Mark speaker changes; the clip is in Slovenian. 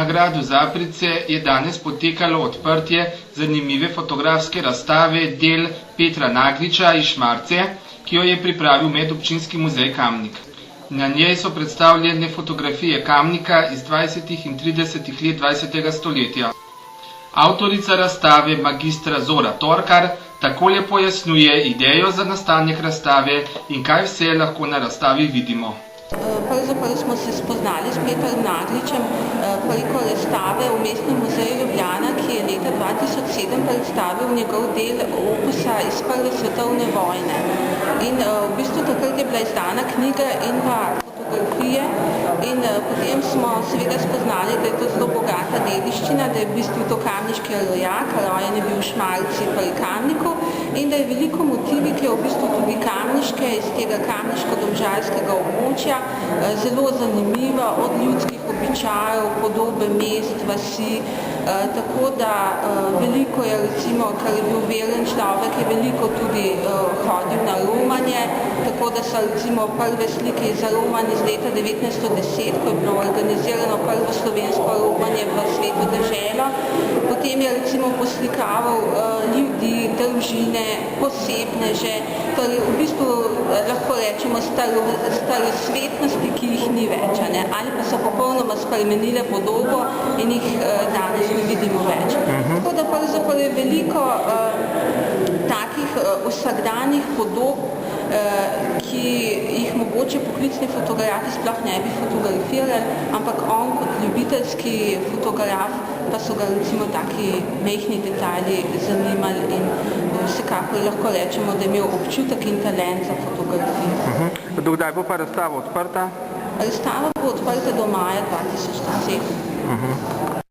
Speaker 1: Na gradu Zaprice je danes potekalo odprtje zanimive fotografske razstave del Petra Nagliča iz Šmarce, ki jo je pripravil Medobčinski muzej Kamnik. Na njej so predstavljene fotografije Kamnika iz 20. in 30. let 20. stoletja. Avtorica razstave, magistra Zora Torkar, takole pojasnjuje idejo za nastanek razstave in kaj vse lahko na razstavi vidimo.
Speaker 2: Pravzaprav smo se spoznali s Petrom Nagličem preko razstave v Mestnem muzeju Ljubljana, ki je leta 2007 predstavil njegov del opusa iz Prve svetovne vojne. In v bistvu takrat je bila izdana knjiga in pa fotografije in potem smo seveda spoznali, da je to zelo bogata dediščina, da je v bistvu to kamniški rojak, rojen je bil v Šmarci pri Kamniku in da je veliko motivike v bistvu tudi kamniške iz tega kamniško-domžalskega območja, zelo zanimiva, od ljudskih običajev, podobe mest, vasi, tako da veliko je recimo, ker je bil veren človek, je veliko tudi hodil na romanje, tako da so recimo prve slike iz romanj iz leta 1910, ko je bilo organizirano prvo slovensko romanje v Sveto deželo. Potem je recimo poslikaval ljudi, družine, posebneže, torej v bistvu lahko rečemo starosvetnosti, ki jih ni več, ali pa so popolnoma spremenile podobo in jih danes ne vidimo več. Tako da pravzaprav je veliko takih vsakdanjih podob, ki jih mogoče poklicni fotografi sploh ne bi fotografirali, ampak on kot ljubiteljski fotograf pa so ga recimo taki mehni detalji zanimali in vsekakor lahko rečemo, da je imel občutek in talent za fotografijo.
Speaker 3: Do kdaj bo pa razstava odprta?
Speaker 2: Razstava bo odprta do maja 2010.